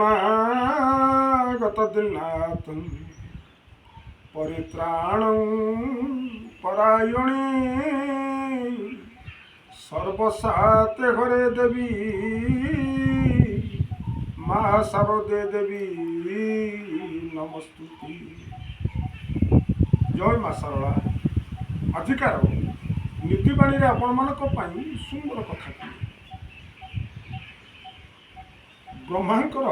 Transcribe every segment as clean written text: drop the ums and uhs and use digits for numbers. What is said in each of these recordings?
शरणागत दिनाथं परित्राणं परायणे सर्वसाते घरे देवी माँ शारदे देवी नमस्तुति। जय माँ शारदा। आजिकार नीतिबाणी आपण मानक पई सुंदर कथा ब्रह्मांकर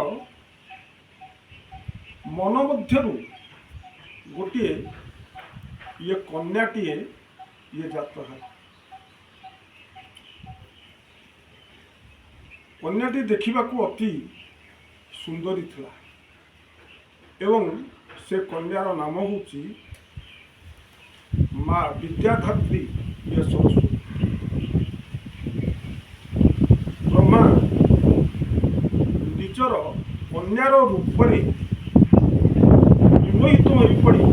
मन मध्यरु गोटे ये कन्याटीए ये जात है। कन्याटी देखिबाकू अति सुंदरी थिला एवं से कन्यार नाम होची माँ विद्याधात्री ये सरस्वती। ब्रह्मा निजर कन्यार रूपरे विमोहित हो पड़ी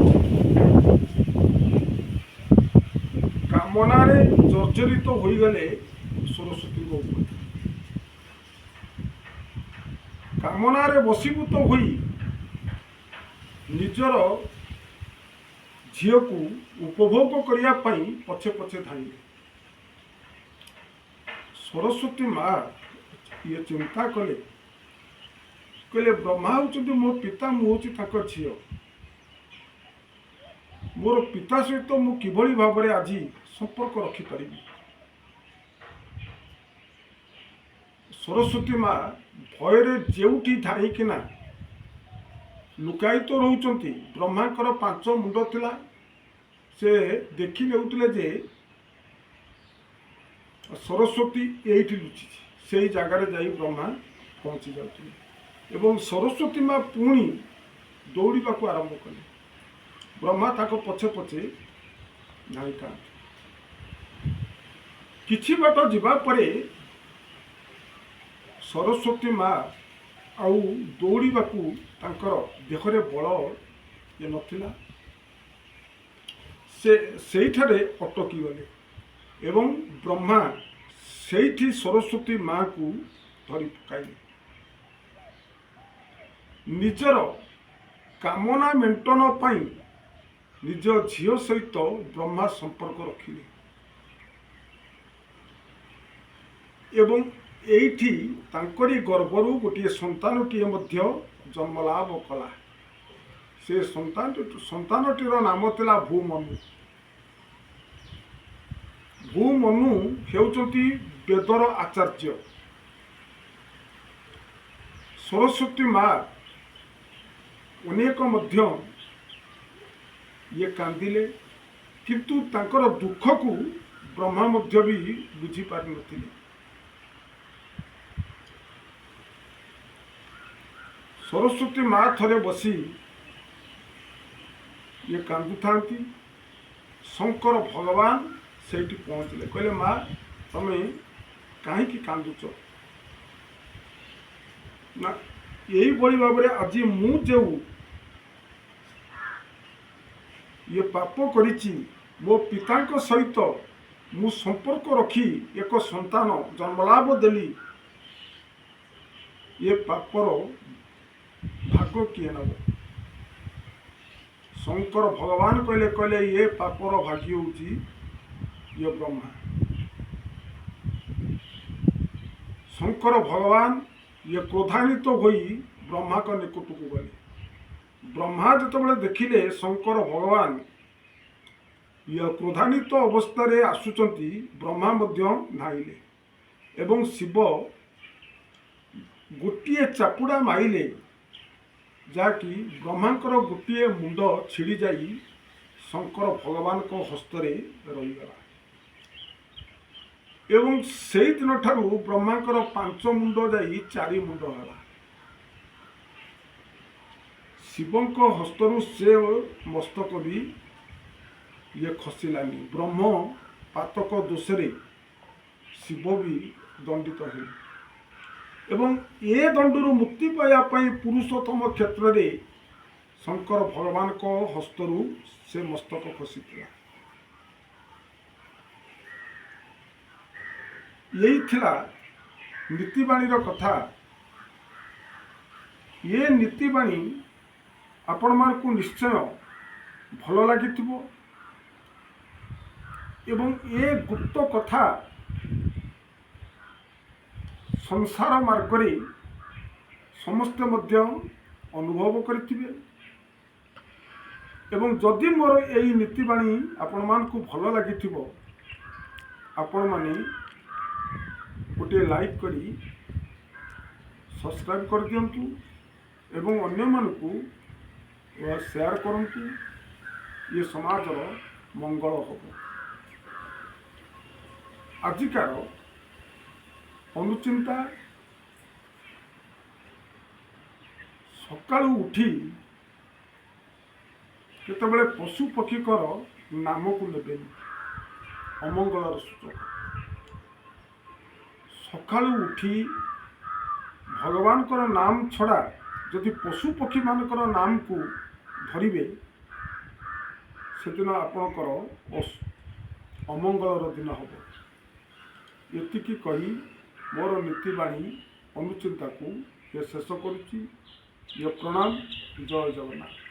कामनारे जर्जरित हो गले सरस्वती को कामनारे वशीभूत हो निजर झील को उपभोग करने पछे पछे धाइले। सरस्वती माँ ये चिंता कले कहले ब्रह्मा होचंती मो पिता मुझे झी मोर पिता सहित मु किभली भाव में आज संपर्क रखिपारि। सरस्वती माँ भୟରେ जेउठी धाइकिना लुकायित रहउचंती। ब्रह्मांकर 5 मुंड थिला से देखि नेउतले जे सरस्वती एठी लुचि से जगार जाई ब्रह्मा पहुंची जाउथिले एवं सरस्वती माँ पुणी दौड़ा को आरंभ कले। ब्रह्मा ताको पछे पछे धाई था। किछि बाट जिबा परे सरस्वती माँ आउ दौड़ा को तांकर देहरे बल ये नथिला से सेठारे अटकी गले एवं ब्रह्मा सेठी सरस्वती माँ को धरी पकाइले। निजर कामना मेंटन पाई निज झील सहित ब्रह्मा संपर्क रखिले एवं एठी तांकरी गर्भरु गोटे संतानटीए मध्य जन्मलाभ कला। से संतानटीर नाम थिला भूमनु। भूमनु हेउचंती वेदर आचार्य। सरस्वती माँ अनेक मध्य ये कांदिले किंतु तांकर दुख को ब्रह्मा मध्य भी बुझी पारि नथिले। सरस्वती माँ थरे बसी ये कांदु थांती। शंकर भगवान सेठी पहुँचले कहले माँ तमे कहीं कांदुच ना यही बड़ी भाव में आज मु जो ये पाप करिछि मो पिता सहित मु संपर्क रखी एक संतान जन्मलाभ देली ये पापर भाग किए नब। शंकर भगवान कहले कहले ये पापर भाग्य होची ये ब्रह्मा। शंकर भगवान ये क्रोधान्वित होई ब्रह्मा का निकट को गले। ब्रह्मा जिते देखिले शंकर भगवान ये क्रोधान्वित अवस्था आसुचंती ब्रह्मा मध्य धाइले एवं शिव गोटे चापुड़ा माइले जाकि ब्रह्मांकर गोटे मुंड छिड़ी जाई शंकर भगवान को हस्तरे रहीगला एवं से दिन ठारू ब्रह्मांकर 5 मुंड जाई 4 मुंड है। शिवंक हस्तरु से मस्तक भी ये खसिलानी। ब्रह्म पातक दोषरे शिव भी दंडित है एवं ए दंडरू मुक्ति पाइबापी पुरुषोत्तम क्षेत्र में शंकर भगवान को हस्तरु से मस्तक खसी। यही थिला नीतिबाणीर कथा ये नीतिबाणी आपण मानकु निश्चय भल लगी एवं ये गुप्त कथा संसार मार्ग समस्ते मध्य अनुभव करिथिबे एवं जदि मोर यही नीतिबाणी आपण मानकु भल लगी आपण माने गोटे लाइक करी सब्सक्राइब कर दियंतु एवं अन्य मानकु शेयर करंतु ये समाजर मंगल हम आजिकार अनुचिंता सकाळु उठी केतबेले पशु पक्षीकर नाम को नेबे अमंगलर सूचक सकाळु उठी भगवान कर नाम छड़ा जदि पशु पक्षी मानकर नाम को धरिबे सेदिन आपणकर अमंगलर दिन हम एतिकी कही मोर नीतिबाणी अनुचिंता को ये शेष करुच्ची। ये प्रणाम। जय जगन्नाथ।